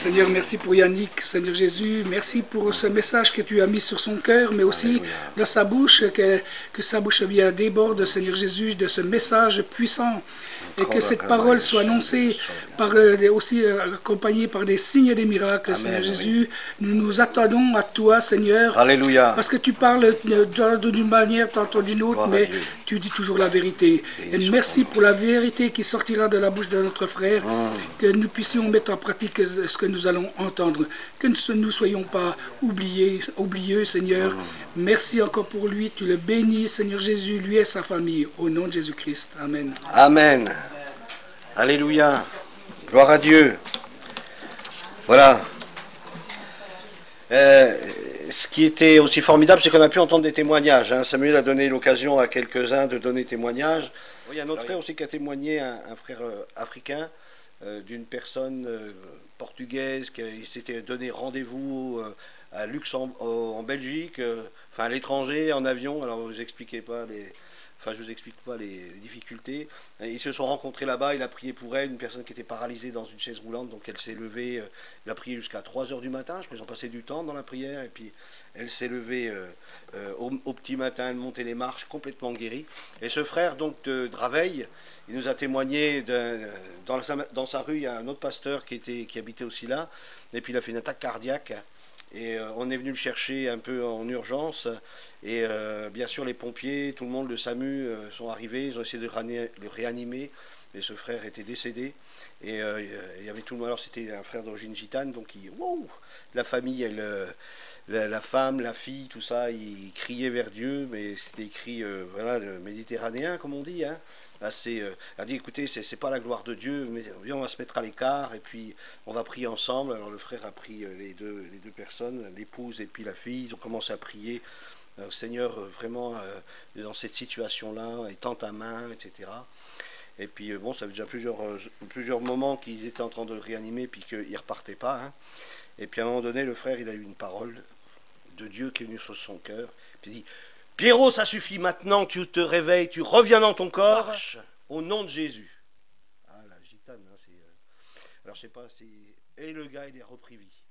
Seigneur, merci pour Yannick, Seigneur Jésus, merci pour ce message que tu as mis sur son cœur, mais aussi dans sa bouche, que sa bouche bien déborde, Seigneur Jésus, de ce message puissant, et que cette parole soit annoncée par, aussi accompagnée par des signes et des miracles, Amen, Seigneur Jésus. Nous nous attendons à toi, Seigneur, Alléluia. Parce que tu parles d'une manière, tantôt d'une autre, mais tu dis toujours la vérité. Et merci pour la vérité qui sortira de la bouche de notre frère, que nous puissions mettre en pratique ce que nous allons entendre, que nous ne soyons pas oublieux, Seigneur. Merci encore pour lui, tu le bénis, Seigneur Jésus, lui et sa famille, au nom de Jésus-Christ. Amen. Amen. Alléluia. Gloire à Dieu. Voilà. Ce qui était aussi formidable, c'est qu'on a pu entendre des témoignages. Hein. Samuel a donné l'occasion à quelques-uns de donner témoignage. Il y a un autre frère aussi qui a témoigné, un frère africain, d'une personne portugaise qui s'était donné rendez-vous à Luxembourg, en Belgique, enfin à l'étranger, en avion. Alors vous expliquez pas je vous explique pas les difficultés. Ils se sont rencontrés là-bas, il a prié pour elle, une personne qui était paralysée dans une chaise roulante, donc elle s'est levée, il a prié jusqu'à 3 heures du matin, je pense qu'ils ont passé du temps dans la prière, et puis elle s'est levée au petit matin, elle montait les marches, complètement guérie. Et ce frère donc de Draveil, il nous a témoigné, dans sa rue, il y a un autre pasteur qui habitait aussi là, et puis il a fait une attaque cardiaque. Et on est venu le chercher un peu en urgence, et bien sûr les pompiers, tout le monde, le SAMU sont arrivés, ils ont essayé de le réanimer, et ce frère était décédé, et il y avait tout le monde, alors c'était un frère d'origine gitane, donc la famille, la femme, la fille, tout ça, ils criaient vers Dieu, mais c'était des cris méditerranéens, comme on dit, hein. Elle a dit, écoutez, c'est pas la gloire de Dieu, mais viens, on va se mettre à l'écart, et puis on va prier ensemble. Alors le frère a pris les deux personnes, l'épouse et puis la fille, ils ont commencé à prier. Seigneur, vraiment, dans cette situation-là, étends ta main, etc. Et puis, ça fait déjà plusieurs moments qu'ils étaient en train de réanimer, puis qu'ils ne repartaient pas. Hein. Et puis à un moment donné, le frère, il a eu une parole de Dieu qui est venue sur son cœur, puis il dit, Pierrot, ça suffit maintenant, tu te réveilles, tu reviens dans ton corps, au nom de Jésus. Ah, la gitane, hein, alors je sais pas, et le gars, il est repris vie.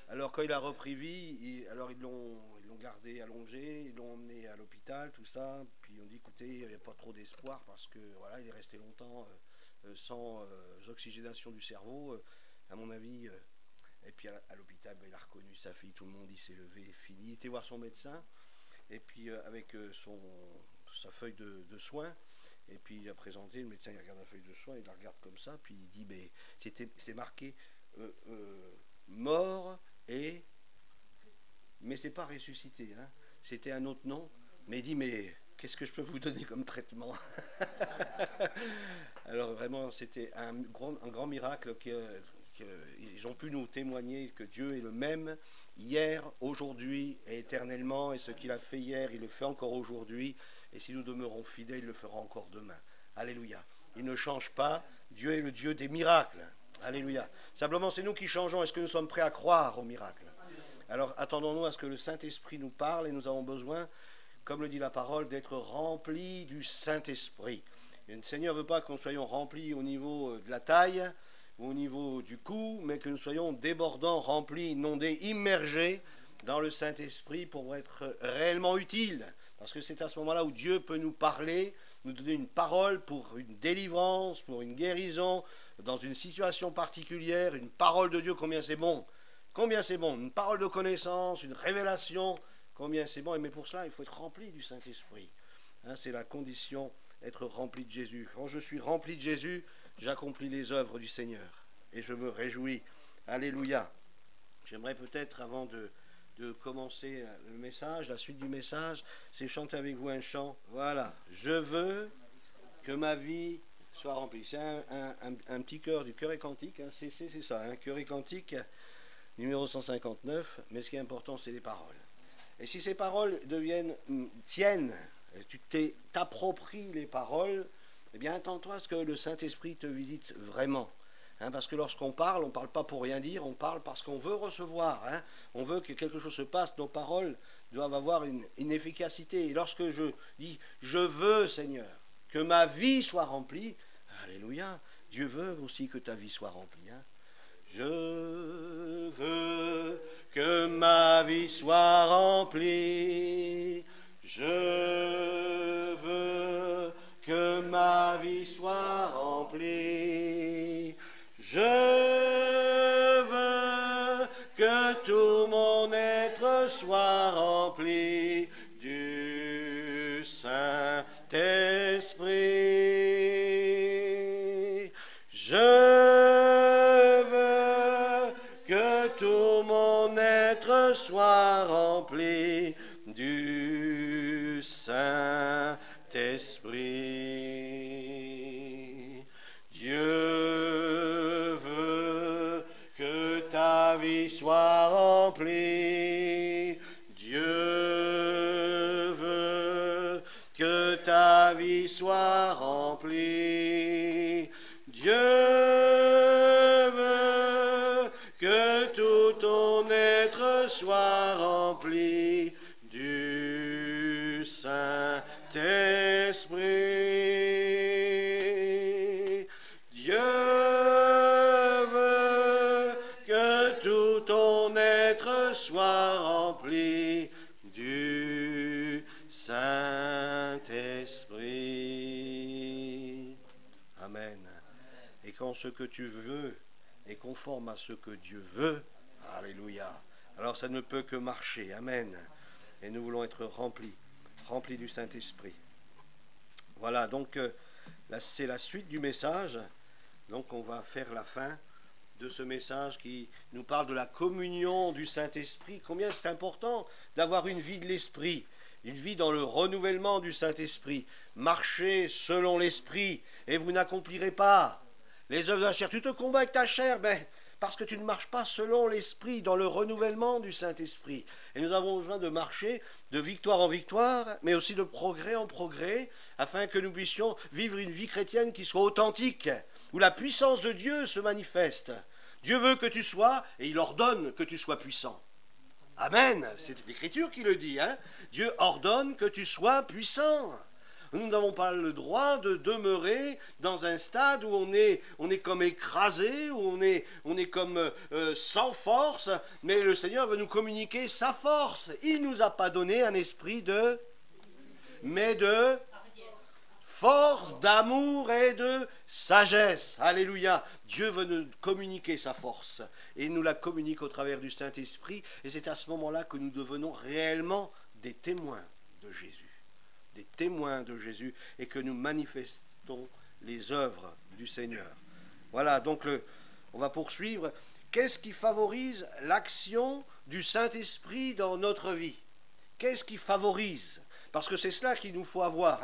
Alors quand il a repris vie, alors ils l'ont gardé allongé, ils l'ont emmené à l'hôpital, tout ça, puis on dit, écoutez, il n'y a pas trop d'espoir, parce que voilà, il est resté longtemps sans oxygénation du cerveau, à mon avis. Et puis à l'hôpital, il a reconnu sa fille, tout le monde, il s'est levé, fini, il était voir son médecin. Et puis avec sa feuille de soins, et puis il a présenté, le médecin il regarde la feuille de soins, il la regarde comme ça, puis il dit, mais c'est marqué mort mais c'est pas ressuscité, hein. C'était un autre nom, mais il dit, mais qu'est-ce que je peux vous donner comme traitement? Alors vraiment, c'était un grand miracle ils ont pu nous témoigner que Dieu est le même hier, aujourd'hui et éternellement, et ce qu'il a fait hier, il le fait encore aujourd'hui, et si nous demeurons fidèles, il le fera encore demain. Alléluia. Il ne change pas, Dieu est le Dieu des miracles. Alléluia. Simplement, c'est nous qui changeons. Est-ce que nous sommes prêts à croire aux miracles? Alors, attendons-nous à ce que le Saint-Esprit nous parle, et nous avons besoin, comme le dit la parole, d'être remplis du Saint-Esprit. Et le Seigneur ne veut pas que nous soyons remplis au niveau de la taille, au niveau du cou, mais que nous soyons débordants, remplis, inondés, immergés dans le Saint-Esprit pour être réellement utiles. Parce que c'est à ce moment-là où Dieu peut nous parler, nous donner une parole pour une délivrance, pour une guérison, dans une situation particulière, une parole de Dieu, combien c'est bon. Combien c'est bon, une parole de connaissance, une révélation, combien c'est bon. Mais pour cela, il faut être rempli du Saint-Esprit. Hein, c'est la condition, être rempli de Jésus. Quand je suis rempli de Jésus, j'accomplis les œuvres du Seigneur. Et je me réjouis. Alléluia. J'aimerais peut-être, avant de commencer le message, la suite du message, c'est chanter avec vous un chant. Voilà. Je veux que ma vie soit remplie. C'est un petit chœur du Chœur et Cantique. Hein. C'est ça, un Chœur et Cantique, numéro 159. Mais ce qui est important, c'est les paroles. Et si ces paroles tiennent, tu t'appropries les paroles, eh bien, attends-toi à ce que le Saint-Esprit te visite vraiment. Hein, parce que lorsqu'on parle, on ne parle pas pour rien dire, on parle parce qu'on veut recevoir. Hein, on veut que quelque chose se passe, nos paroles doivent avoir une efficacité. Et lorsque je dis « Je veux, Seigneur, que ma vie soit remplie », alléluia, Dieu veut aussi que ta vie soit remplie. Hein. Je veux que ma vie soit remplie. Je veux que ma vie soit remplie. Je veux que tout mon être soit rempli du Saint-Esprit. Je veux que tout mon être soit rempli du Saint-Esprit. Dieu veut que ta vie soit remplie. Dieu veut que ta vie soit remplie. Dieu veut que tout ton être soit rempli du Saint-Esprit. Dieu veut que tout ton être soit rempli du Saint-Esprit. Amen. Et quand ce que tu veux est conforme à ce que Dieu veut, alléluia, alors ça ne peut que marcher. Amen. Et nous voulons être remplis du Saint-Esprit. Voilà, donc c'est la suite du message. Donc on va faire la fin de ce message qui nous parle de la communion du Saint-Esprit. Combien c'est important d'avoir une vie de l'Esprit, une vie dans le renouvellement du Saint-Esprit. Marchez selon l'Esprit et vous n'accomplirez pas les œuvres de la chair. Tu te combats avec ta chair, parce que tu ne marches pas selon l'Esprit, dans le renouvellement du Saint-Esprit. Et nous avons besoin de marcher de victoire en victoire, mais aussi de progrès en progrès, afin que nous puissions vivre une vie chrétienne qui soit authentique, où la puissance de Dieu se manifeste. Dieu veut que tu sois, et il ordonne que tu sois puissant. Amen, c'est l'Écriture qui le dit. Dieu ordonne que tu sois puissant. Nous n'avons pas le droit de demeurer dans un stade où on est comme écrasé, où on est comme sans force, mais le Seigneur veut nous communiquer sa force. Il ne nous a pas donné un esprit mais de force, d'amour et de sagesse. Alléluia. Dieu veut nous communiquer sa force. Et il nous la communique au travers du Saint-Esprit. Et c'est à ce moment-là que nous devenons réellement des témoins de Jésus. Des témoins de Jésus, et que nous manifestons les œuvres du Seigneur. Voilà, donc on va poursuivre. Qu'est-ce qui favorise l'action du Saint-Esprit dans notre vie? Qu'est-ce qui favorise? Parce que c'est cela qu'il nous faut avoir.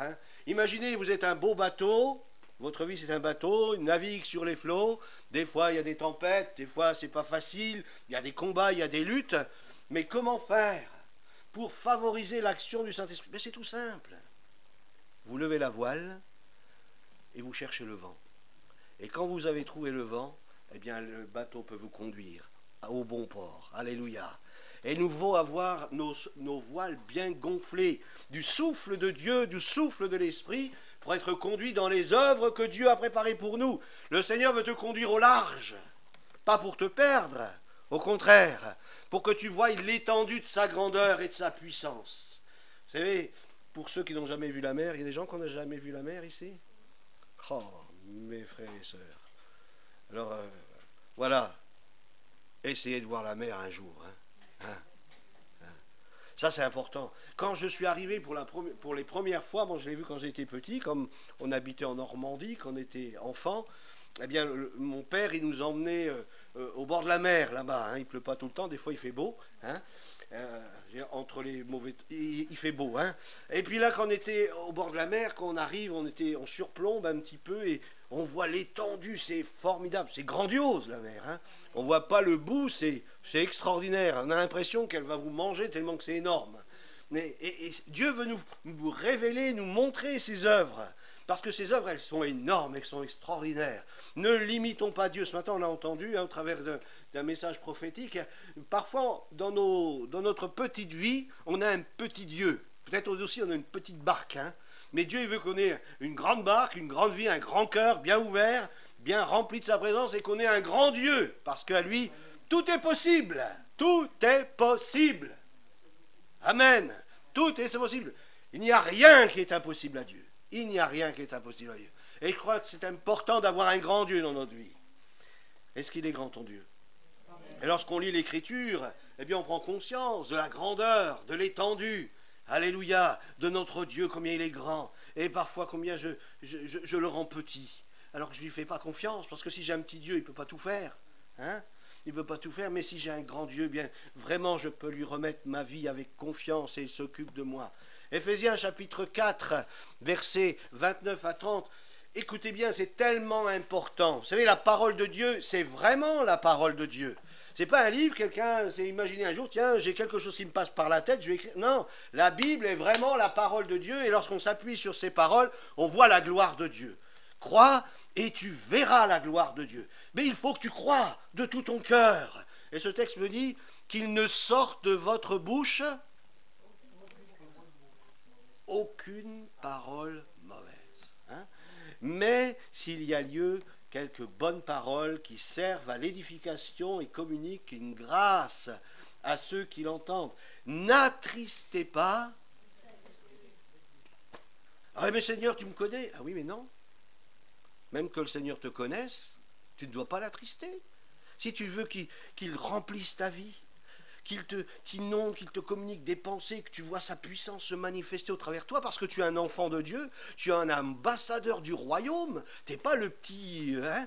Imaginez, vous êtes un beau bateau, votre vie c'est un bateau, il navigue sur les flots, des fois il y a des tempêtes, des fois c'est pas facile, il y a des combats, il y a des luttes, mais comment faire pour favoriser l'action du Saint-Esprit? C'est tout simple. Vous levez la voile et vous cherchez le vent. Et quand vous avez trouvé le vent, eh bien le bateau peut vous conduire au bon port. Alléluia. Et nous devons avoir nos voiles bien gonflées du souffle de Dieu, du souffle de l'Esprit, pour être conduits dans les œuvres que Dieu a préparées pour nous. Le Seigneur veut te conduire au large, pas pour te perdre, au contraire, pour que tu voies l'étendue de sa grandeur et de sa puissance. Vous savez, pour ceux qui n'ont jamais vu la mer, il y a des gens qui n'ont jamais vu la mer ici? Oh, mes frères et sœurs. Alors, voilà, essayez de voir la mer un jour. Ça, c'est important. Quand je suis arrivé pour les premières fois, bon, je l'ai vu quand j'étais petit, comme on habitait en Normandie, quand on était enfant, eh bien, mon père, il nous emmenait au bord de la mer, là-bas. Il ne pleut pas tout le temps, des fois il fait beau. Entre les mauvais... Il fait beau. Et puis là, quand on était au bord de la mer, quand on arrive, on surplombe un petit peu et on voit l'étendue, c'est formidable, c'est grandiose la mer. On ne voit pas le bout, c'est extraordinaire. On a l'impression qu'elle va vous manger tellement que c'est énorme. Et Dieu veut nous révéler, nous montrer ses œuvres. Parce que ces œuvres, elles sont énormes, elles sont extraordinaires. Ne limitons pas Dieu. Ce matin, on a entendu, au travers d'un message prophétique, parfois, dans notre petite vie, on a un petit Dieu. Peut-être aussi, on a une petite barque. Mais Dieu, il veut qu'on ait une grande barque, une grande vie, un grand cœur bien ouvert, bien rempli de sa présence et qu'on est un grand Dieu, parce qu'à lui, tout est possible. Tout est possible. Amen. Tout est possible. Il n'y a rien qui est impossible à Dieu. Il n'y a rien qui est impossible à Dieu. Et je crois que c'est important d'avoir un grand Dieu dans notre vie. Est-ce qu'il est grand, ton Dieu? Et lorsqu'on lit l'Écriture, eh bien on prend conscience de la grandeur, de l'étendue, alléluia, de notre Dieu, combien il est grand, et parfois combien je le rends petit, alors que je ne lui fais pas confiance, parce que si j'ai un petit Dieu, il ne peut pas tout faire, hein? Il ne peut pas tout faire, mais si j'ai un grand Dieu, bien vraiment je peux lui remettre ma vie avec confiance et il s'occupe de moi. Éphésiens chapitre 4, versets 29 à 30, écoutez bien, c'est tellement important. Vous savez, la parole de Dieu, c'est vraiment la parole de Dieu. C'est pas un livre, quelqu'un s'est imaginé un jour, tiens, j'ai quelque chose qui me passe par la tête, je vais écrire. Non, la Bible est vraiment la parole de Dieu, et lorsqu'on s'appuie sur ces paroles, on voit la gloire de Dieu. Crois et tu verras la gloire de Dieu. Mais il faut que tu crois de tout ton cœur. Et ce texte me dit qu'il ne sorte de votre bouche aucune parole mauvaise. Hein? Mais s'il y a lieu, quelques bonnes paroles qui servent à l'édification et communiquent une grâce à ceux qui l'entendent. N'attristez pas. Ah mais Seigneur, tu me connais. Ah oui, mais non. Même que le Seigneur te connaisse, tu ne dois pas l'attrister. Si tu veux qu'il remplisse ta vie, qu'il t'inonde, qu'il te communique des pensées, que tu vois sa puissance se manifester au travers de toi, parce que tu es un enfant de Dieu, tu es un ambassadeur du royaume, tu n'es pas le petit... Hein?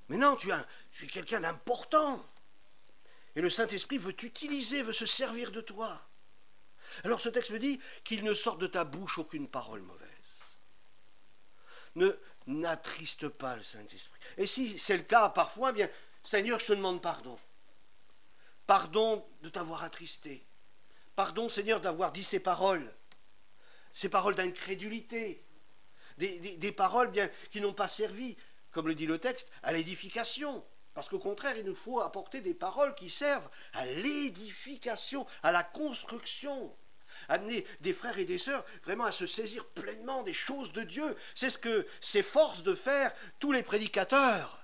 Mais non, tu es quelqu'un d'important. Et le Saint-Esprit veut t'utiliser, veut se servir de toi. Alors ce texte me dit qu'il ne sorte de ta bouche aucune parole mauvaise. N'attriste pas le Saint-Esprit. Et si c'est le cas parfois, eh bien, Seigneur, je te demande pardon. Pardon de t'avoir attristé. Pardon, Seigneur, d'avoir dit ces paroles d'incrédulité. Des paroles bien, qui n'ont pas servi, comme le dit le texte, à l'édification. Parce qu'au contraire, il nous faut apporter des paroles qui servent à l'édification, à la construction. Amener des frères et des sœurs vraiment à se saisir pleinement des choses de Dieu. C'est ce que s'efforcent de faire tous les prédicateurs.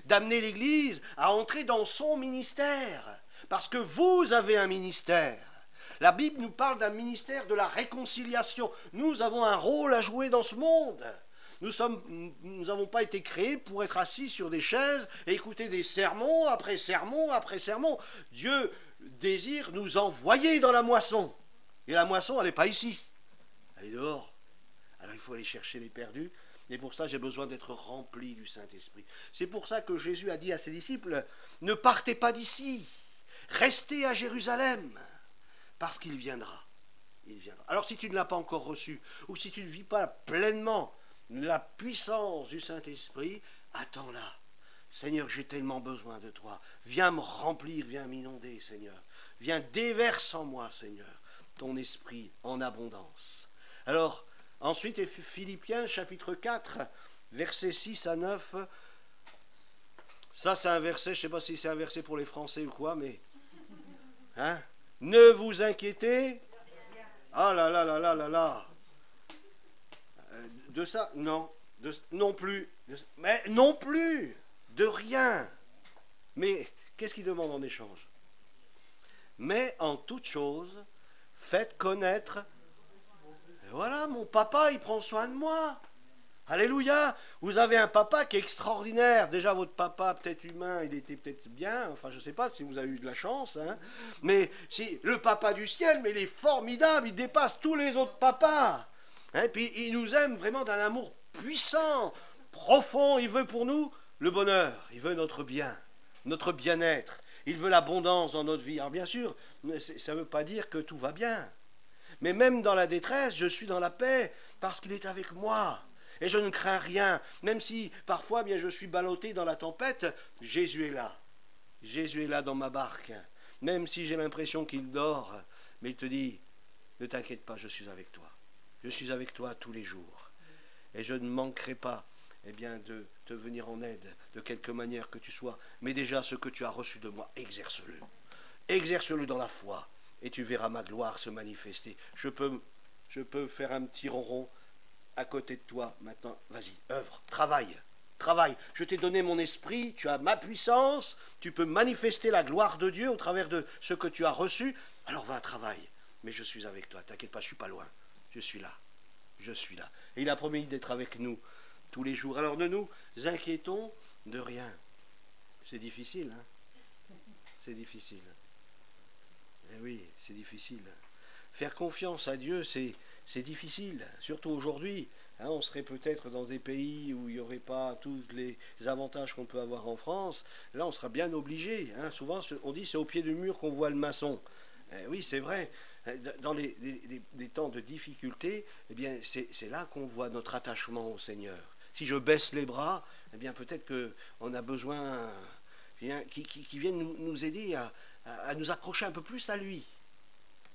D'amener l'Église à entrer dans son ministère. Parce que vous avez un ministère. La Bible nous parle d'un ministère de la réconciliation. Nous avons un rôle à jouer dans ce monde. Nous n'avons pas été créés pour être assis sur des chaises et écouter des sermons après sermons après sermons. Dieu désire nous envoyer dans la moisson. Et la moisson, elle n'est pas ici. Elle est dehors. Alors il faut aller chercher les perdus. Et pour ça, j'ai besoin d'être rempli du Saint-Esprit. C'est pour ça que Jésus a dit à ses disciples, ne partez pas d'ici. Restez à Jérusalem. Parce qu'il viendra. Il viendra. Alors si tu ne l'as pas encore reçu, ou si tu ne vis pas pleinement la puissance du Saint-Esprit, attends-la. Seigneur, j'ai tellement besoin de toi. Viens me remplir, viens m'inonder, Seigneur. Viens déverse en moi, Seigneur, ton esprit en abondance. Alors, ensuite, Philippiens chapitre 4, versets 6 à 9. Ça, c'est un verset, je ne sais pas si c'est un verset pour les Français ou quoi, mais... Hein? Ne vous inquiétez. Ah là là là là là là. De ça, non. Non plus. Mais non plus. De rien. Mais qu'est-ce qu'il demande en échange? Mais en toute chose, faites connaître. Et voilà, mon papa, il prend soin de moi. Alléluia. Vous avez un papa qui est extraordinaire. Déjà, votre papa, peut-être humain, il était peut-être bien. Enfin, je ne sais pas si vous avez eu de la chance. Hein. Mais si le papa du ciel, mais il est formidable. Il dépasse tous les autres papas. Hein, puis il nous aime vraiment d'un amour puissant, profond. Il veut pour nous le bonheur. Il veut notre bien, notre bien-être. Il veut l'abondance dans notre vie. Alors bien sûr, ça ne veut pas dire que tout va bien. Mais même dans la détresse, je suis dans la paix parce qu'il est avec moi. Et je ne crains rien. Même si parfois bien, je suis ballotté dans la tempête, Jésus est là. Jésus est là dans ma barque. Même si j'ai l'impression qu'il dort, mais il te dit, ne t'inquiète pas, je suis avec toi. Je suis avec toi tous les jours. Et je ne manquerai pas eh bien, de te venir en aide, de quelque manière que tu sois. Mais déjà, ce que tu as reçu de moi, exerce-le. Exerce-le dans la foi. Et tu verras ma gloire se manifester. Je peux faire un petit ronron à côté de toi. Maintenant, vas-y, œuvre, travaille. travaille. Je t'ai donné mon esprit, tu as ma puissance, tu peux manifester la gloire de Dieu au travers de ce que tu as reçu. Alors va à travail. Mais je suis avec toi, t'inquiète pas, je suis pas loin. Je suis là. Je suis là. Et il a promis d'être avec nous tous les jours. Alors ne nous inquiétons de rien. C'est difficile, hein? C'est difficile. Eh oui, c'est difficile. Faire confiance à Dieu, c'est difficile, surtout aujourd'hui. Hein, on serait peut-être dans des pays où il n'y aurait pas tous les avantages qu'on peut avoir en France. Là, on sera bien obligé. Hein. Souvent, on dit c'est au pied du mur qu'on voit le maçon. Oui, c'est vrai. Dans les temps de difficulté, eh bien, c'est là qu'on voit notre attachement au Seigneur. Si je baisse les bras, eh bien, peut-être qu'on a besoin qui vienne nous aider à nous accrocher un peu plus à lui.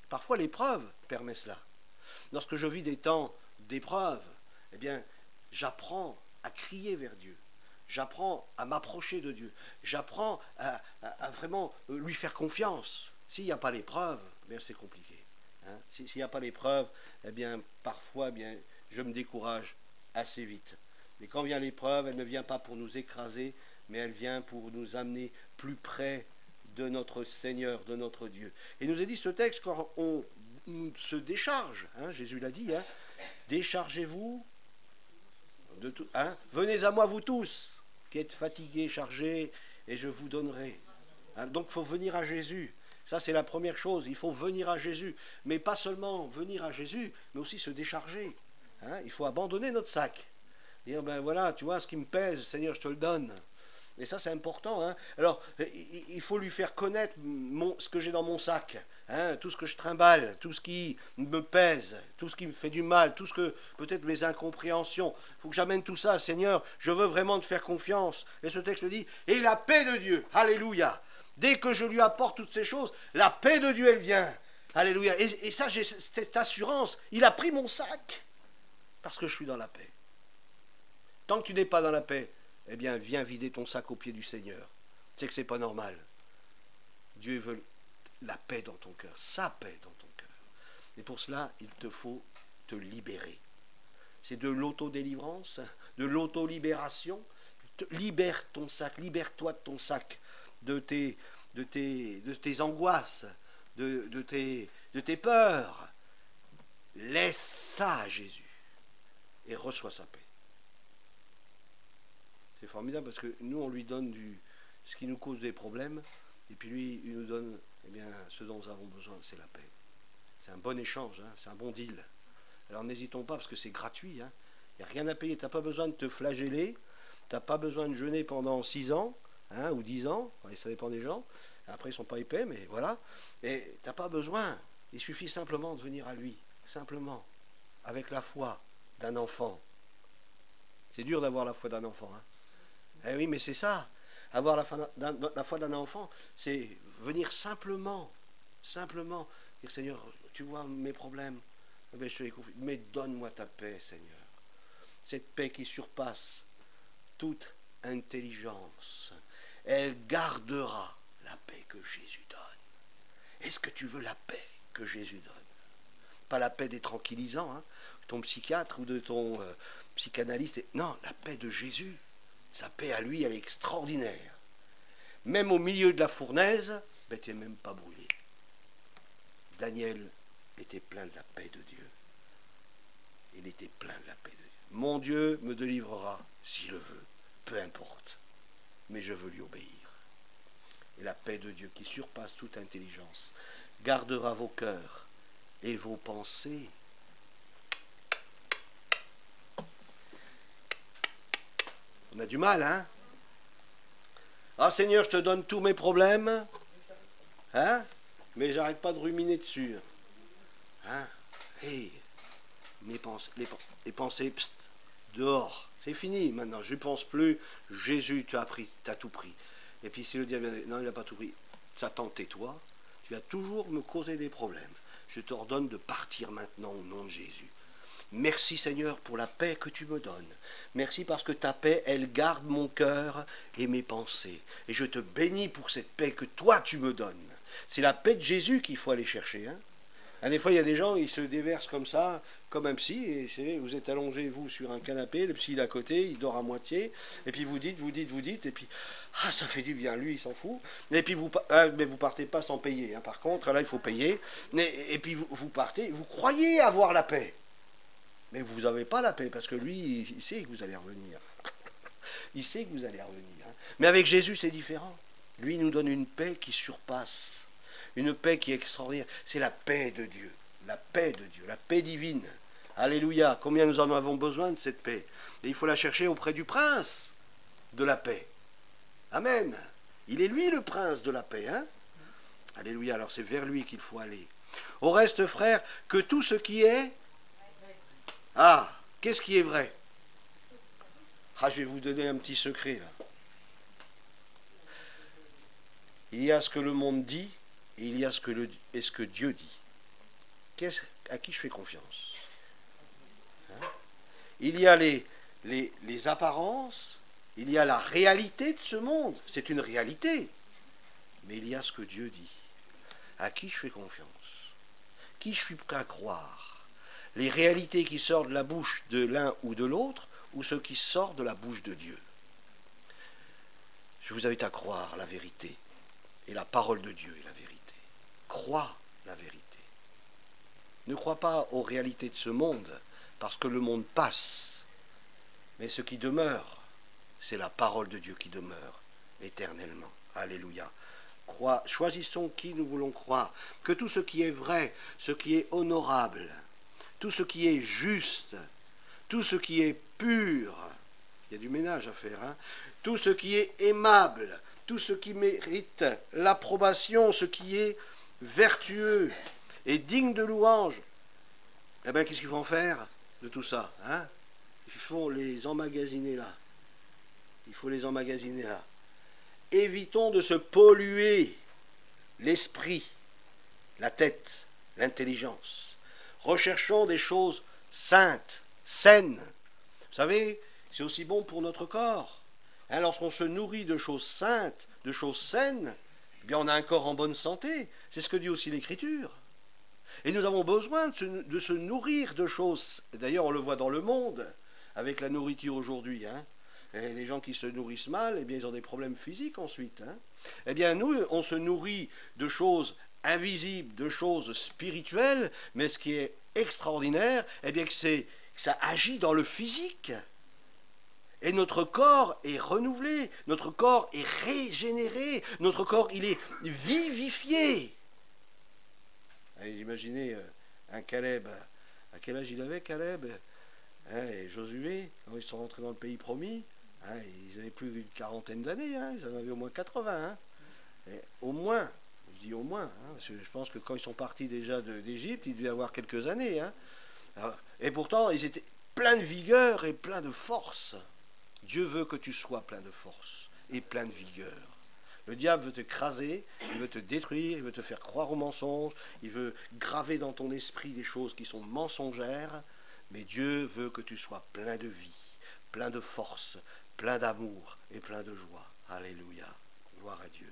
Parfois, l'épreuve permet cela. Lorsque je vis des temps d'épreuve, eh bien, j'apprends à crier vers Dieu. J'apprends à m'approcher de Dieu. J'apprends à vraiment lui faire confiance. S'il n'y a pas l'épreuve, eh c'est compliqué. Hein. S'il n'y a pas l'épreuve, eh bien, parfois, eh bien, je me décourage assez vite. Mais quand vient l'épreuve, elle ne vient pas pour nous écraser, mais elle vient pour nous amener plus près de notre Seigneur, de notre Dieu. Et nous est dit ce texte quand on se décharge, hein, Jésus l'a dit, hein, déchargez-vous de tout, hein, venez à moi vous tous, qui êtes fatigués, chargés, et je vous donnerai. Hein, donc il faut venir à Jésus. Ça c'est la première chose, il faut venir à Jésus. Mais pas seulement venir à Jésus, mais aussi se décharger. Hein, il faut abandonner notre sac. Dire, ben voilà, tu vois, ce qui me pèse, Seigneur, je te le donne. Et ça, c'est important. Hein. Alors, il faut lui faire connaître ce que j'ai dans mon sac, hein, tout ce que je trimballe, tout ce qui me pèse, tout ce qui me fait du mal, tout ce que, peut-être mes incompréhensions. Il faut que j'amène tout ça, Seigneur, je veux vraiment te faire confiance. Et ce texte le dit, et la paix de Dieu, alléluia. Dès que je lui apporte toutes ces choses, la paix de Dieu, elle vient. Alléluia. Et ça, j'ai cette assurance. Il a pris mon sac, parce que je suis dans la paix. Tant que tu n'es pas dans la paix, eh bien, viens vider ton sac au pied du Seigneur. C'est que c'est pas normal. Dieu veut la paix dans ton cœur, sa paix dans ton cœur. Et pour cela, il te faut te libérer. C'est de l'autodélivrance, de l'autolibération. Libère ton sac, libère-toi de ton sac, de tes angoisses, de tes peurs. Laisse ça à Jésus et reçois sa paix. C'est formidable parce que nous, on lui donne ce qui nous cause des problèmes, et puis lui, il nous donne ce dont nous avons besoin, c'est la paix. C'est un bon échange, hein, c'est un bon deal. Alors n'hésitons pas parce que c'est gratuit, hein. Il n'y a rien à payer, tu n'as pas besoin de te flageller, tu n'as pas besoin de jeûner pendant 6 ans, hein, ou 10 ans, ça dépend des gens, après ils ne sont pas épais, mais voilà. Et tu n'as pas besoin, il suffit simplement de venir à lui, simplement, avec la foi d'un enfant. C'est dur d'avoir la foi d'un enfant, hein. Eh oui, mais c'est ça. Avoir la foi d'un enfant, c'est venir simplement, dire Seigneur, tu vois mes problèmes, je te les confie, mais donne-moi ta paix, Seigneur. Cette paix qui surpasse toute intelligence. Elle gardera la paix que Jésus donne. Est-ce que tu veux la paix que Jésus donne? Pas la paix des tranquillisants, hein, ton psychiatre ou de ton psychanalyste. Non, la paix de Jésus. Sa paix à lui, elle est extraordinaire. Même au milieu de la fournaise, tu n'es même pas brûlé. Daniel était plein de la paix de Dieu. Il était plein de la paix de Dieu. Mon Dieu me délivrera s'il le veut, peu importe. Mais je veux lui obéir. Et la paix de Dieu qui surpasse toute intelligence gardera vos cœurs et vos pensées. On a du mal, hein? Ah Seigneur, je te donne tous mes problèmes, hein? Mais j'arrête pas de ruminer dessus. Hein? Hey, les pensées, pst, dehors. C'est fini maintenant, je ne pense plus. Jésus, tu as tout pris. Et puis si le diable, non, il n'a pas tout pris. Satan, tais-toi. Tu vas toujours me causer des problèmes. Je t'ordonne de partir maintenant au nom de Jésus. Merci Seigneur pour la paix que tu me donnes. Merci parce que ta paix, elle garde mon cœur et mes pensées. Et je te bénis pour cette paix que toi tu me donnes. C'est la paix de Jésus qu'il faut aller chercher. Hein? Des fois, il y a des gens, ils se déversent comme ça, comme un psy, et vous êtes allongé, vous, sur un canapé, le psy, il est à côté, il dort à moitié, et puis vous dites, et puis, ah, ça fait du bien, lui, il s'en fout, et puis mais vous partez pas sans payer, hein. Par contre, là, il faut payer, et puis vous partez, vous croyez avoir la paix, mais vous n'avez pas la paix, parce que lui, il sait que vous allez revenir. Il sait que vous allez revenir. Hein. Mais avec Jésus, c'est différent. Lui, il nous donne une paix qui surpasse. Une paix qui est extraordinaire. C'est la paix de Dieu. La paix de Dieu. La paix divine. Alléluia. Combien nous en avons besoin de cette paix. Et il faut la chercher auprès du prince de la paix. Amen. Il est lui le prince de la paix. Hein. Alléluia. Alors c'est vers lui qu'il faut aller. Au reste, frère, que tout ce qui est... Ah, qu'est-ce qui est vrai? Ah, je vais vous donner un petit secret là. Il y a ce que le monde dit et il y a ce que Dieu dit. À qui je fais confiance? Hein? Il y a les apparences, il y a la réalité de ce monde. C'est une réalité. Mais il y a ce que Dieu dit. À qui je fais confiance? Qui je suis prêt à croire? Les réalités qui sortent de la bouche de l'un ou de l'autre, ou ce qui sort de la bouche de Dieu. Je vous invite à croire la vérité. Et la parole de Dieu est la vérité. Crois la vérité. Ne crois pas aux réalités de ce monde, parce que le monde passe. Mais ce qui demeure, c'est la parole de Dieu qui demeure éternellement. Alléluia. Choisissons qui nous voulons croire. Que tout ce qui est vrai, ce qui est honorable, tout ce qui est juste, tout ce qui est pur, il y a du ménage à faire, hein, tout ce qui est aimable, tout ce qui mérite l'approbation, ce qui est vertueux et digne de louange, eh bien, qu'est-ce qu'il faut en faire de tout ça, hein? Il faut les emmagasiner là. Il faut les emmagasiner là. Évitons de se polluer l'esprit, la tête, l'intelligence. Recherchons des choses saintes, saines. Vous savez, c'est aussi bon pour notre corps. Hein, lorsqu'on se nourrit de choses saintes, de choses saines, eh bien on a un corps en bonne santé. C'est ce que dit aussi l'Écriture. Et nous avons besoin de se nourrir de choses. D'ailleurs, on le voit dans le monde, avec la nourriture aujourd'hui. Hein. Et les gens qui se nourrissent mal, eh bien, ils ont des problèmes physiques ensuite. Hein. Eh bien, nous, on se nourrit de choses invisibles, de choses spirituelles, mais ce qui est extraordinaire, eh bien, que ça agit dans le physique. Et notre corps est renouvelé, notre corps est régénéré, notre corps, il est vivifié. Allez, imaginez un Caleb, à quel âge il avait Caleb, hein, et Josué, quand ils sont rentrés dans le pays promis, hein, ils n'avaient plus une quarantaine d'années, hein, ils en avaient au moins 80. Hein, et au moins, je dis au moins, hein, parce que je pense que quand ils sont partis déjà d'Égypte, ils devaient avoir quelques années. Hein, alors, et pourtant, ils étaient pleins de vigueur et pleins de force. Dieu veut que tu sois plein de force et plein de vigueur. Le diable veut te craser, il veut te détruire, il veut te faire croire aux mensonges, il veut graver dans ton esprit des choses qui sont mensongères, mais Dieu veut que tu sois plein de vie, plein de force, plein d'amour et plein de joie. Alléluia, gloire à Dieu.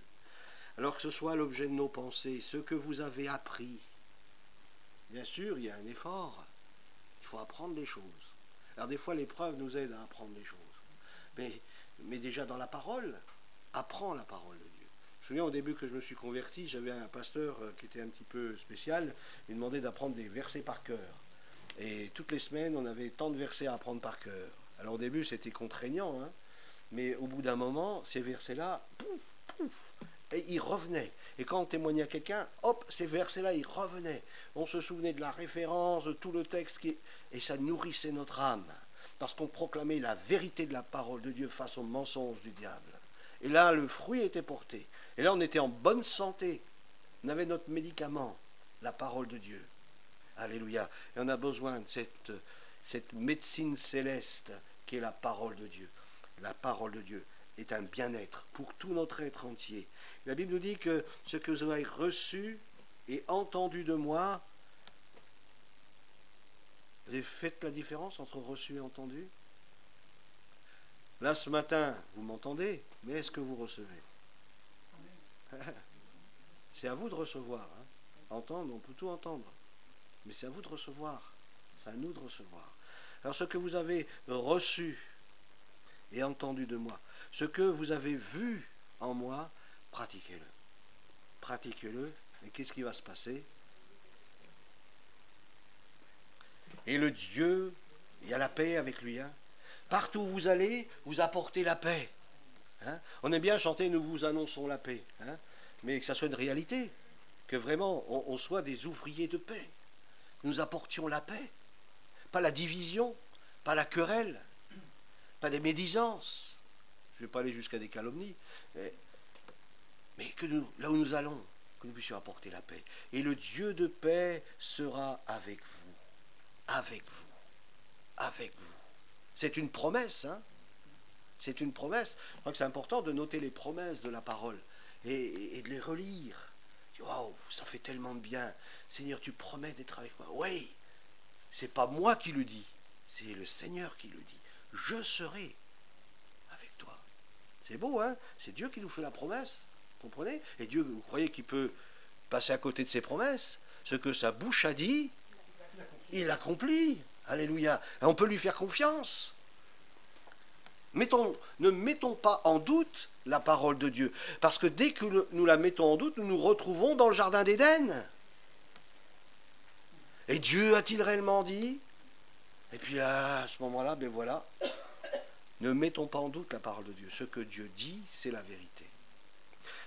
Alors que ce soit l'objet de nos pensées, ce que vous avez appris, bien sûr, il y a un effort, il faut apprendre des choses. Alors des fois, l'épreuve nous aide à apprendre des choses. Mais déjà dans la parole, apprends la parole de Dieu. Je me souviens au début que je me suis converti, j'avais un pasteur qui était un petit peu spécial, il me demandait d'apprendre des versets par cœur. Et toutes les semaines, on avait tant de versets à apprendre par cœur. Alors au début, c'était contraignant, hein, mais au bout d'un moment, ces versets-là, pouf, pouf, et ils revenaient. Et quand on témoignait à quelqu'un, hop, ces versets-là, ils revenaient. On se souvenait de la référence, de tout le texte, et ça nourrissait notre âme. Parce qu'on proclamait la vérité de la parole de Dieu face aux mensonges du diable. Et là, le fruit était porté. Et là, on était en bonne santé. On avait notre médicament, la parole de Dieu. Alléluia. Et on a besoin de cette médecine céleste qui est la parole de Dieu. La parole de Dieu est un bien-être pour tout notre être entier. La Bible nous dit que ce que vous avez reçu et entendu de moi, vous avez fait la différence entre reçu et entendu? Là, ce matin, vous m'entendez, mais est-ce que vous recevez? C'est à vous de recevoir. Hein. Entendre, on peut tout entendre. mais c'est à vous de recevoir. C'est à nous de recevoir. Alors ce que vous avez reçu et entendu de moi, ce que vous avez vu en moi, pratiquez-le. Pratiquez-le, et qu'est-ce qui va se passer? Et le Dieu, il y a la paix avec lui. Hein. Partout où vous allez, vous apportez la paix. Hein. On aime bien chanter « Nous vous annonçons la paix hein. », mais que ça soit une réalité, que vraiment on soit des ouvriers de paix. Nous apportions la paix, pas la division, pas la querelle, pas des médisances. Je ne vais pas aller jusqu'à des calomnies, mais que nous, là où nous allons, que nous puissions apporter la paix. Et le Dieu de paix sera avec vous. Avec vous. Avec vous. C'est une promesse, hein. C'est une promesse. Je crois que c'est important de noter les promesses de la parole et de les relire. Waouh, ça fait tellement de bien. Seigneur, tu promets d'être avec moi. Oui, c'est pas moi qui le dis, c'est le Seigneur qui le dit. Je serai avec toi. C'est beau, hein? C'est Dieu qui nous fait la promesse. Vous comprenez? Et Dieu, vous croyez qu'il peut passer à côté de ses promesses? Ce que sa bouche a dit, il l'accomplit. Alléluia. Et on peut lui faire confiance. Ne mettons pas en doute la parole de Dieu. Parce que dès que nous la mettons en doute, nous nous retrouvons dans le jardin d'Éden. Et Dieu a-t-il réellement dit? Et puis là, à ce moment-là, ben voilà. Ne mettons pas en doute la parole de Dieu. Ce que Dieu dit, c'est la vérité.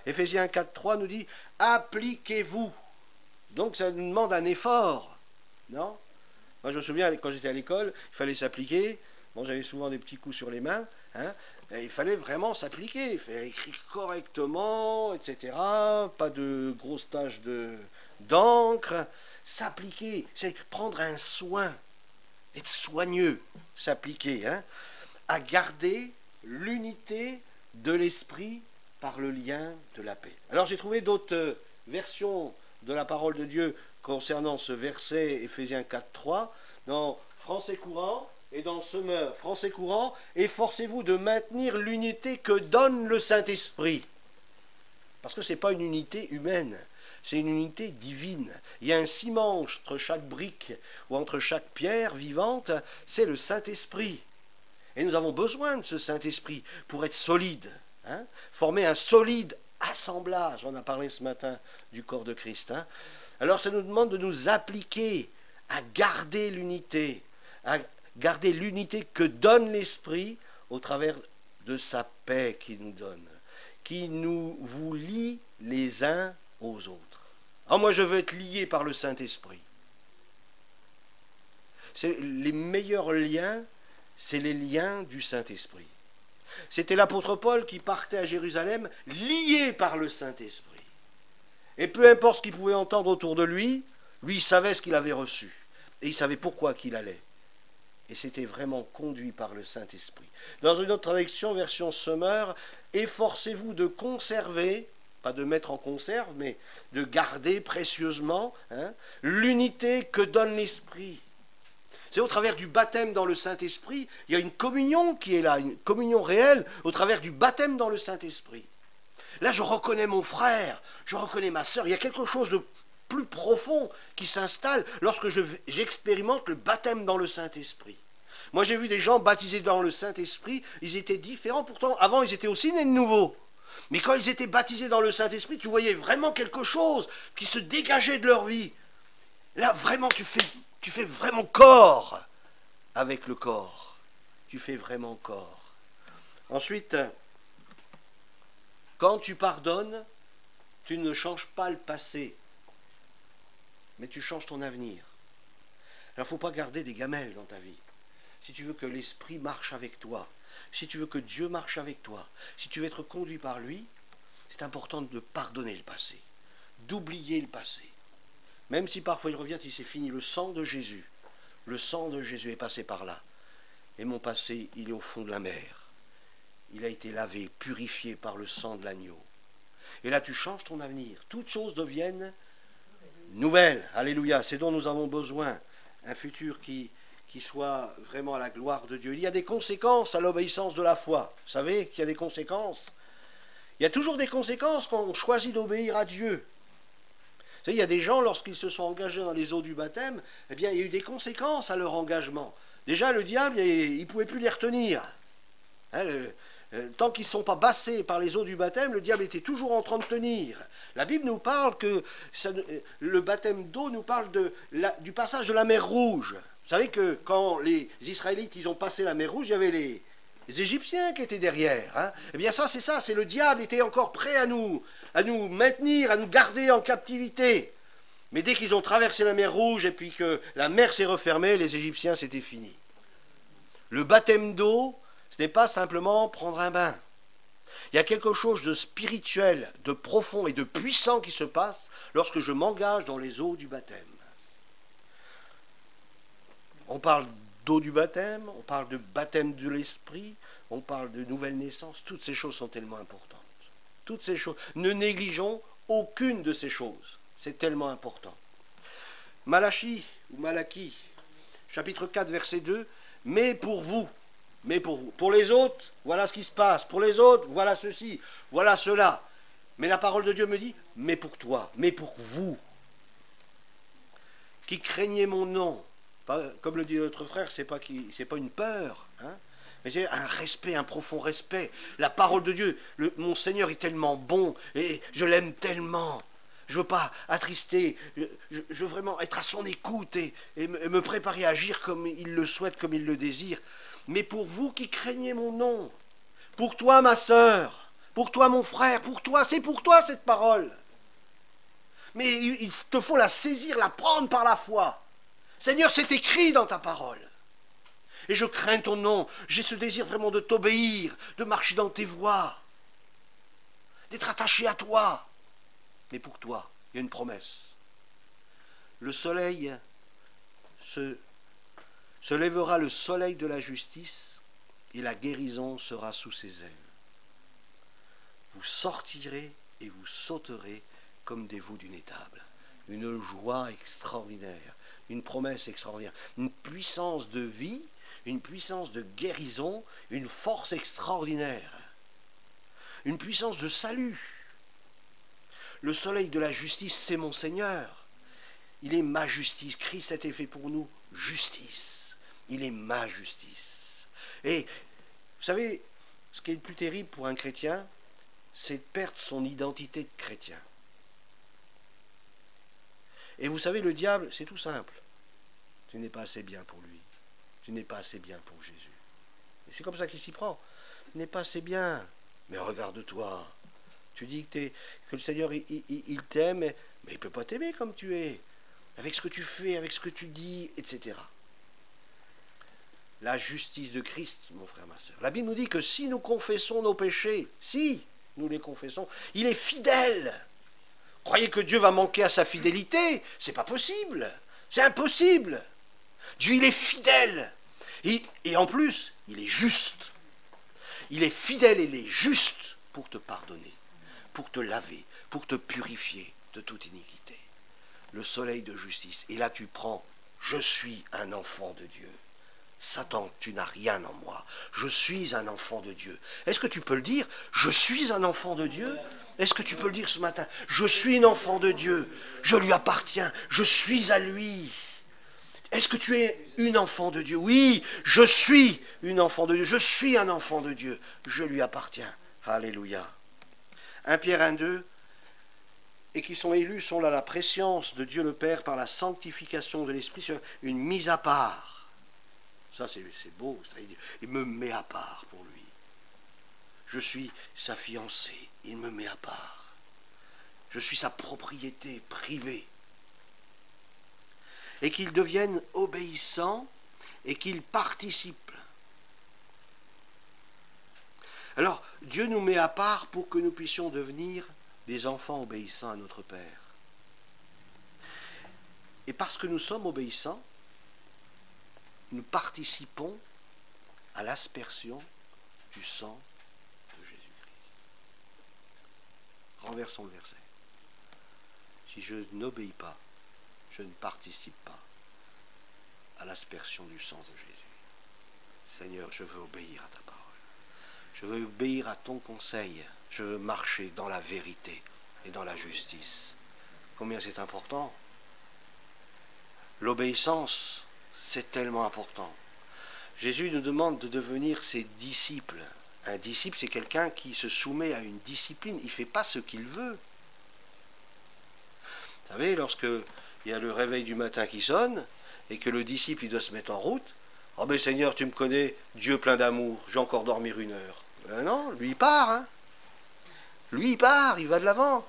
Éphésiens 4.3 nous dit « Appliquez-vous ». Donc ça nous demande un effort. Non? Moi je me souviens, quand j'étais à l'école, il fallait s'appliquer. Bon, j'avais souvent des petits coups sur les mains. Hein, il fallait vraiment s'appliquer. Il fallait écrire correctement, etc. Pas de grosses taches d'encre. S'appliquer, c'est prendre un soin. Être soigneux. S'appliquer. Hein, à garder l'unité de l'esprit par le lien de la paix. Alors j'ai trouvé d'autres versions de la parole de Dieu concernant ce verset Éphésiens 4.3 dans Français courant et dans Semeur. Français courant, efforcez-vous de maintenir l'unité que donne le Saint-Esprit. Parce que ce n'est pas une unité humaine, c'est une unité divine. Il y a un ciment entre chaque brique ou entre chaque pierre vivante, c'est le Saint-Esprit. Et nous avons besoin de ce Saint-Esprit pour être solide, hein, former un solide assemblage. On a parlé ce matin du corps de Christ. Hein. Alors ça nous demande de nous appliquer à garder l'unité, que donne l'Esprit au travers de sa paix qu'il nous donne, qui nous vous lie les uns aux autres. Alors moi je veux être lié par le Saint-Esprit. C'est les meilleurs liens. C'est les liens du Saint-Esprit. C'était l'apôtre Paul qui partait à Jérusalem lié par le Saint-Esprit. Et peu importe ce qu'il pouvait entendre autour de lui, lui il savait ce qu'il avait reçu. Et il savait pourquoi qu'il allait. Et c'était vraiment conduit par le Saint-Esprit. Dans une autre traduction, version Semeur, efforcez-vous de conserver, pas de mettre en conserve, mais de garder précieusement hein, l'unité que donne l'Esprit. C'est au travers du baptême dans le Saint-Esprit, il y a une communion qui est là, une communion réelle au travers du baptême dans le Saint-Esprit. Là, je reconnais mon frère, je reconnais ma sœur, il y a quelque chose de plus profond qui s'installe lorsque j'expérimente le baptême dans le Saint-Esprit. Moi, j'ai vu des gens baptisés dans le Saint-Esprit, ils étaient différents, pourtant, avant, ils étaient aussi nés de nouveau. Mais quand ils étaient baptisés dans le Saint-Esprit, tu voyais vraiment quelque chose qui se dégageait de leur vie. Là, vraiment, tu fais vraiment corps avec le corps. Tu fais vraiment corps. Ensuite, quand tu pardonnes, tu ne changes pas le passé, mais tu changes ton avenir. Alors, il ne faut pas garder des gamelles dans ta vie. Si tu veux que l'Esprit marche avec toi, si tu veux que Dieu marche avec toi, si tu veux être conduit par lui, c'est important de pardonner le passé, d'oublier le passé. Même si parfois il revient, il s'est fini, le sang de Jésus est passé par là. Et mon passé, il est au fond de la mer. Il a été lavé, purifié par le sang de l'agneau. Et là, tu changes ton avenir. Toutes choses deviennent nouvelles. Alléluia, c'est dont nous avons besoin. Un futur qui soit vraiment à la gloire de Dieu. Il y a des conséquences à l'obéissance de la foi. Vous savez qu'il y a des conséquences. Il y a toujours des conséquences quand on choisit d'obéir à Dieu. savez, il y a des gens, lorsqu'ils se sont engagés dans les eaux du baptême, eh bien, il y a eu des conséquences à leur engagement. Déjà, le diable, il ne pouvait plus les retenir. Hein, tant qu'ils ne sont pas bassés par les eaux du baptême, le diable était toujours en train de tenir. La Bible nous parle que le baptême d'eau nous parle du passage de la mer Rouge. Vous savez que quand les Israélites ils ont passé la mer Rouge, il y avait les Égyptiens qui étaient derrière. Hein. Eh bien ça, c'est le diable était encore prêt à nous maintenir, à nous garder en captivité. Mais dès qu'ils ont traversé la mer Rouge et puis que la mer s'est refermée, les Égyptiens, c'était fini. Le baptême d'eau, ce n'est pas simplement prendre un bain. Il y a quelque chose de spirituel, de profond et de puissant qui se passe lorsque je m'engage dans les eaux du baptême. On parle d'eau du baptême, on parle de baptême de l'esprit, on parle de nouvelle naissance. Toutes ces choses sont tellement importantes. Toutes ces choses. Ne négligeons aucune de ces choses. C'est tellement important. Malachie, ou Malachie, chapitre 4, verset 2, « Mais pour vous, mais pour vous. Pour les autres, voilà ce qui se passe. Pour les autres, voilà ceci, voilà cela. Mais la parole de Dieu me dit, mais pour toi, mais pour vous, qui craignez mon nom. » Comme le dit notre frère, c'est pas une peur, hein, mais c'est un respect, un profond respect. La parole de Dieu, mon Seigneur est tellement bon, et je l'aime tellement. Je ne veux pas attrister, je veux vraiment être à son écoute et me préparer à agir comme il le souhaite, comme il le désire. Mais pour vous qui craignez mon nom, pour toi ma sœur, pour toi mon frère, pour toi, c'est pour toi cette parole. Mais il te faut la saisir, la prendre par la foi. Seigneur, c'est écrit dans ta parole. Et je crains ton nom, j'ai ce désir vraiment de t'obéir, de marcher dans tes voies, d'être attaché à toi. Mais pour toi, il y a une promesse. Le soleil se lèvera, le soleil de la justice, et la guérison sera sous ses ailes. Vous sortirez et vous sauterez comme des veaux d'une étable. Une joie extraordinaire, une promesse extraordinaire, une puissance de vie, une puissance de guérison, une force extraordinaire, une puissance de salut. Le soleil de la justice, c'est mon Seigneur. Il est ma justice. Christ a été fait pour nous justice. Il est ma justice. Et vous savez, ce qui est le plus terrible pour un chrétien, c'est de perdre son identité de chrétien. Et vous savez, le diable, c'est tout simple. Tu n'es pas assez bien pour lui. Tu n'es pas assez bien pour Jésus. Et c'est comme ça qu'il s'y prend. Tu n'es pas assez bien. Mais regarde-toi. Tu dis que le Seigneur, il t'aime, mais il ne peut pas t'aimer comme tu es. Avec ce que tu fais, avec ce que tu dis, etc. La justice de Christ, mon frère, ma soeur. La Bible nous dit que si nous confessons nos péchés, si nous les confessons, il est fidèle. Croyez que Dieu va manquer à sa fidélité? C'est pas possible. C'est impossible. Dieu, il est fidèle. Et en plus, il est juste. Il est fidèle et il est juste pour te pardonner, pour te laver, pour te purifier de toute iniquité. Le soleil de justice. Et là, tu prends, je suis un enfant de Dieu. Satan, tu n'as rien en moi. Je suis un enfant de Dieu. Est-ce que tu peux le dire? Je suis un enfant de Dieu. Est-ce que tu peux le dire ce matin? Je suis un enfant de Dieu. Je lui appartiens. Je suis à lui. Est-ce que tu es une enfant de Dieu? Oui, je suis une enfant de Dieu. Je suis un enfant de Dieu. Je lui appartiens. Alléluia. 1 Pierre 1,2. Et qui sont élus sont là la préscience de Dieu le Père par la sanctification de l'Esprit, une mise à part. Ça, c'est beau. Ça, il me met à part pour lui. Je suis sa fiancée. Il me met à part. Je suis sa propriété privée. Et qu'ils deviennent obéissants et qu'ils participent. Alors, Dieu nous met à part pour que nous puissions devenir des enfants obéissants à notre Père. Et parce que nous sommes obéissants, nous participons à l'aspersion du sang de Jésus-Christ. Renversons le verset. Si je n'obéis pas, je ne participe pas à l'aspersion du sang de Jésus. Seigneur, je veux obéir à ta parole. Je veux obéir à ton conseil. Je veux marcher dans la vérité et dans la justice. combien c'est important. L'obéissance, c'est tellement important. Jésus nous demande de devenir ses disciples. Un disciple, c'est quelqu'un qui se soumet à une discipline. Il ne fait pas ce qu'il veut. Vous savez, lorsque il y a le réveil du matin qui sonne, et que le disciple il doit se mettre en route, « Oh mais Seigneur, tu me connais, Dieu plein d'amour, je vais encore dormir 1 heure. » Ben non, lui il part, hein. Lui il part, il va de l'avant.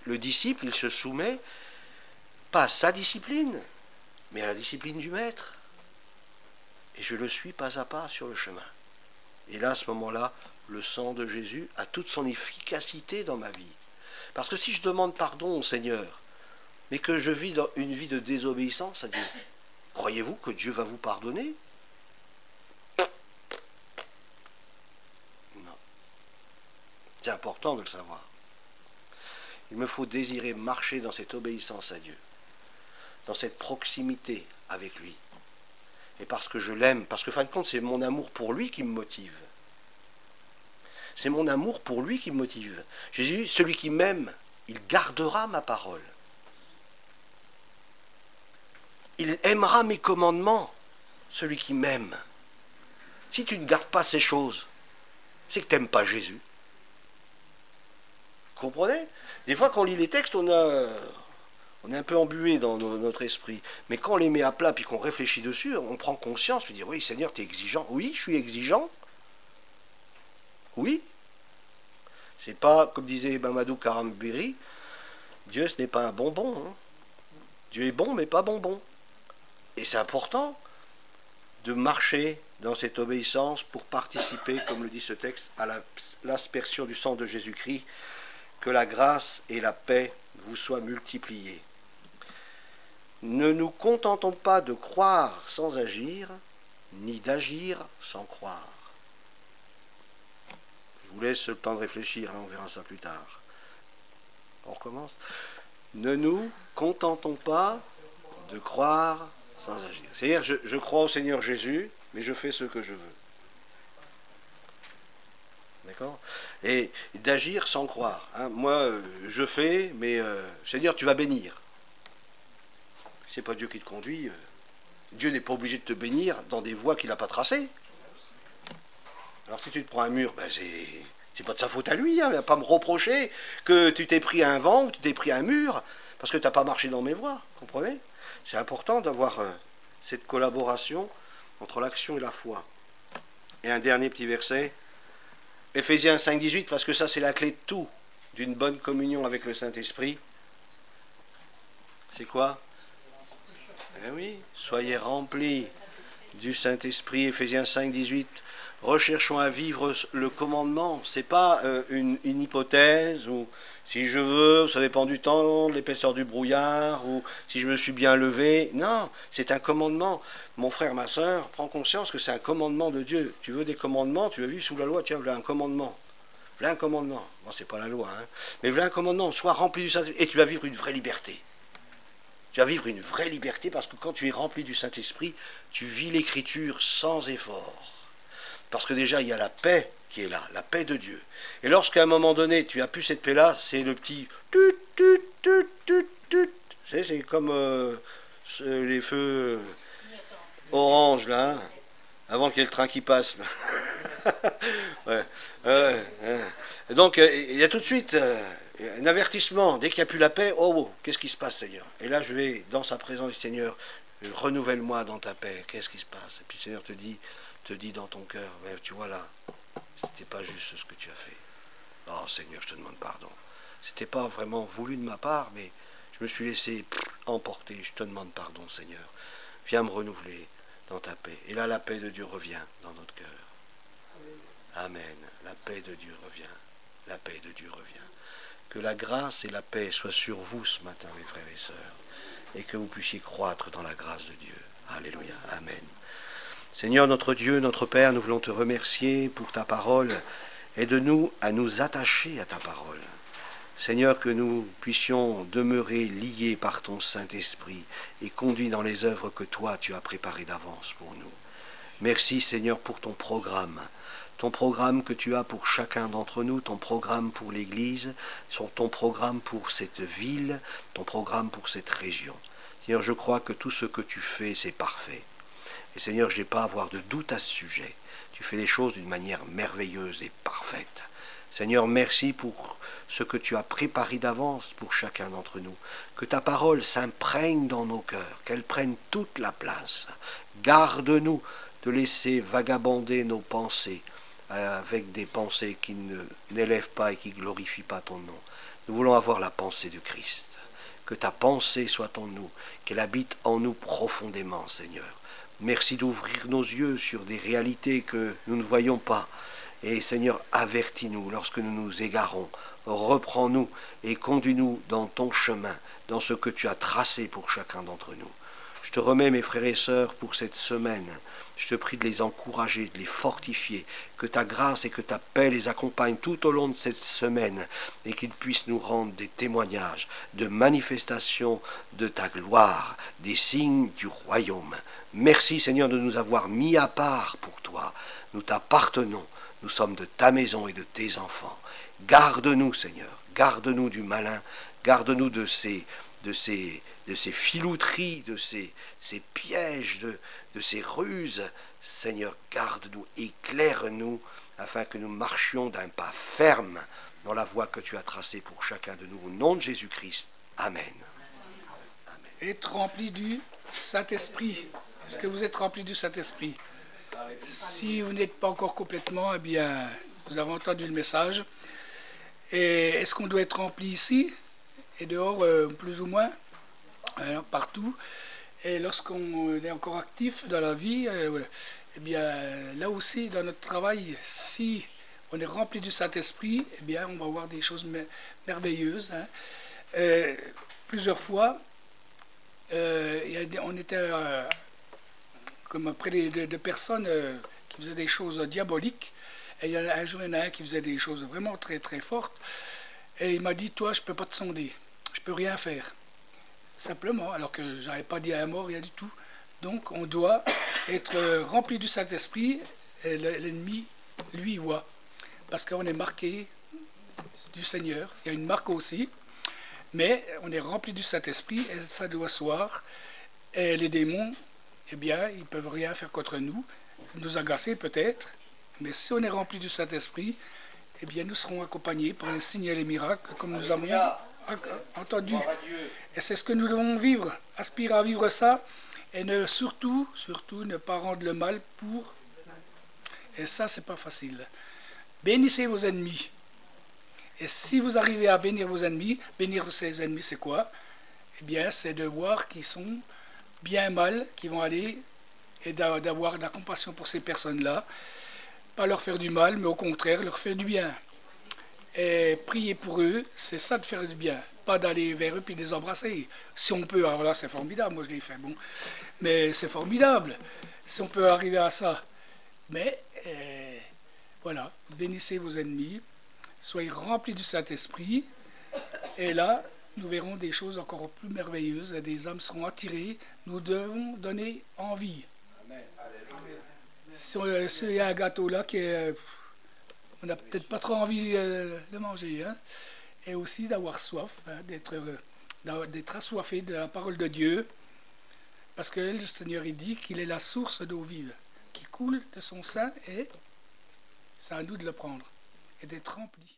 Le disciple, il se soumet, pas à sa discipline, mais à la discipline du maître. Et je le suis pas à pas sur le chemin. Et là, à ce moment-là, le sang de Jésus a toute son efficacité dans ma vie. Parce que si je demande pardon au Seigneur, mais que je vis dans une vie de désobéissance à Dieu, croyez-vous que Dieu va vous pardonner? Non. C'est important de le savoir. Il me faut désirer marcher dans cette obéissance à Dieu, dans cette proximité avec lui. Et parce que je l'aime, parce que fin de compte, c'est mon amour pour lui qui me motive. C'est mon amour pour lui qui me motive. Jésus, celui qui m'aime, il gardera ma parole. Il aimera mes commandements, celui qui m'aime. Si tu ne gardes pas ces choses, c'est que tu n'aimes pas Jésus. Vous comprenez? Des fois, quand on lit les textes, on est un peu embué dans notre esprit. Mais quand on les met à plat et qu'on réfléchit dessus, on prend conscience, on dit, oui, Seigneur, tu es exigeant. Oui, je suis exigeant. Oui. C'est pas, comme disait Mamadou Karambiri, Dieu, ce n'est pas un bonbon. Hein. Dieu est bon, mais pas bonbon. Et c'est important de marcher dans cette obéissance pour participer, comme le dit ce texte, à l'aspersion du sang de Jésus-Christ. Que la grâce et la paix vous soient multipliées. Ne nous contentons pas de croire sans agir, ni d'agir sans croire. Je vous laisse le temps de réfléchir, hein, on verra ça plus tard. On recommence. Ne nous contentons pas de croire sans agir. C'est-à-dire, je crois au Seigneur Jésus, mais je fais ce que je veux. D'accord? Et d'agir sans croire. Hein. Moi, je fais, mais Seigneur, tu vas bénir. C'est pas Dieu qui te conduit. Dieu n'est pas obligé de te bénir dans des voies qu'il n'a pas tracées. Alors si tu te prends un mur, ben c'est pas de sa faute à lui. Hein. Il va pas me reprocher que tu t'es pris un vent, que tu t'es pris un mur, parce que tu n'as pas marché dans mes voies. Vous comprenez? C'est important d'avoir cette collaboration entre l'action et la foi. Et un dernier petit verset. Éphésiens 5,18, parce que ça c'est la clé de tout, d'une bonne communion avec le Saint-Esprit. C'est quoi? Eh oui, soyez remplis du Saint-Esprit, Éphésiens 5,18. Recherchons à vivre le commandement. C'est pas une hypothèse, ou si je veux, ça dépend du temps, de l'épaisseur du brouillard, ou si je me suis bien levé. Non, c'est un commandement. Mon frère, ma soeur, prends conscience que c'est un commandement de Dieu. Tu veux des commandements, tu veux vivre sous la loi, tiens, voilà un commandement. Voilà un commandement. Bon, c'est pas la loi, hein. Mais voilà un commandement, sois rempli du Saint-Esprit, et tu vas vivre une vraie liberté. Tu vas vivre une vraie liberté, parce que quand tu es rempli du Saint-Esprit, tu vis l'Écriture sans effort. Parce que déjà, il y a la paix qui est là, la paix de Dieu. Et lorsqu'à un moment donné, tu as plus cette paix-là, c'est le petit tut, tut, tut, tut, tut. C'est comme les feux orange, là, hein, avant qu'il y ait le train qui passe. Ouais. Et donc, il y a tout de suite un avertissement. Dès qu'il n'y a plus la paix, oh, qu'est-ce qui se passe, Seigneur? Et là, je vais dans sa présence du Seigneur, renouvelle-moi dans ta paix. Qu'est-ce qui se passe? Et puis le Seigneur te dit dans ton cœur, mais tu vois là, c'était pas juste ce que tu as fait. Oh Seigneur, je te demande pardon. C'était pas vraiment voulu de ma part, mais je me suis laissé emporter. Je te demande pardon, Seigneur. Viens me renouveler dans ta paix. Et là, la paix de Dieu revient dans notre cœur. Amen. La paix de Dieu revient. La paix de Dieu revient. Que la grâce et la paix soient sur vous ce matin, mes frères et sœurs, et que vous puissiez croître dans la grâce de Dieu. Alléluia. Amen. Seigneur notre Dieu, notre Père, nous voulons te remercier pour ta parole. Aide-nous à nous attacher à ta parole. Seigneur, que nous puissions demeurer liés par ton Saint-Esprit et conduits dans les œuvres que toi tu as préparées d'avance pour nous. Merci Seigneur pour ton programme ton programme que tu as pour chacun d'entre nous, ton programme pour l'Église, ton programme pour cette ville, ton programme pour cette région. Seigneur, je crois que tout ce que tu fais, c'est parfait. Et Seigneur, je n'ai pas à avoir de doute à ce sujet. Tu fais les choses d'une manière merveilleuse et parfaite. Seigneur, merci pour ce que tu as préparé d'avance pour chacun d'entre nous. Que ta parole s'imprègne dans nos cœurs, qu'elle prenne toute la place. Garde-nous de laisser vagabonder nos pensées avec des pensées qui n'élèvent pas et qui ne glorifient pas ton nom. Nous voulons avoir la pensée du Christ. Que ta pensée soit en nous, qu'elle habite en nous profondément, Seigneur. Merci d'ouvrir nos yeux sur des réalités que nous ne voyons pas. Et Seigneur, avertis-nous lorsque nous nous égarons. Reprends-nous et conduis-nous dans ton chemin, dans ce que tu as tracé pour chacun d'entre nous. Je te remets mes frères et sœurs pour cette semaine. Je te prie de les encourager, de les fortifier, que ta grâce et que ta paix les accompagnent tout au long de cette semaine et qu'ils puissent nous rendre des témoignages de manifestations de ta gloire, des signes du royaume. Merci Seigneur de nous avoir mis à part pour toi. Nous t'appartenons, nous sommes de ta maison et de tes enfants. Garde-nous Seigneur, garde-nous du malin, garde-nous de ces filouteries, de ces pièges, de ces ruses. Seigneur, garde-nous, éclaire-nous, afin que nous marchions d'un pas ferme dans la voie que tu as tracée pour chacun de nous. Au nom de Jésus-Christ. Amen. Amen. Être rempli du Saint-Esprit. Est-ce que vous êtes rempli du Saint-Esprit? Si vous n'êtes pas encore complètement, eh bien, vous avez entendu le message. Et est-ce qu'on doit être rempli ici et dehors, plus ou moins, partout? Et lorsqu'on est encore actif dans la vie, eh bien, là aussi, dans notre travail, si on est rempli du Saint-Esprit, eh bien, on va voir des choses merveilleuses. Plusieurs fois, on était comme près de personnes qui faisaient des choses diaboliques. Et un jour, il y en a un qui faisait des choses vraiment très très fortes. Et il m'a dit, toi, je ne peux pas te sonder. Je ne peux rien faire. Simplement, alors que je n'avais pas dit un mot, rien du tout. Donc, on doit être rempli du Saint-Esprit, et l'ennemi, lui, voit. Parce qu'on est marqué du Seigneur. Il y a une marque aussi. Mais on est rempli du Saint-Esprit, et ça doit se voir. Et les démons, eh bien, ils ne peuvent rien faire contre nous. Nous agacer peut-être. Mais si on est rempli du Saint-Esprit, eh bien, nous serons accompagnés par les signes et les miracles, comme nous avons entendu. Et c'est ce que nous devons vivre, aspirer à vivre ça, et surtout ne pas rendre le mal pour. Et ça, c'est pas facile. Bénissez vos ennemis. Et si vous arrivez à bénir vos ennemis, bénir ses ennemis, c'est quoi? Eh bien, c'est de voir qu'ils sont bien mal, qu'ils vont aller, et d'avoir de la compassion pour ces personnes-là. Pas leur faire du mal, mais au contraire, leur faire du bien. Et prier pour eux, c'est ça de faire du bien. Pas d'aller vers eux puis de les embrasser. Si on peut, alors là c'est formidable, moi je l'ai fait, bon. Mais c'est formidable, si on peut arriver à ça. Mais, voilà, bénissez vos ennemis, soyez remplis du Saint-Esprit, et là, nous verrons des choses encore plus merveilleuses, et des âmes seront attirées, nous devons donner envie. S'il y a un gâteau là qui est... on n'a peut-être pas trop envie de manger, hein, et aussi d'avoir soif, hein, d'être assoiffé de la parole de Dieu, parce que le Seigneur il dit qu'il est la source d'eau vive, qui coule de son sein, et c'est à nous de le prendre, et d'être rempli.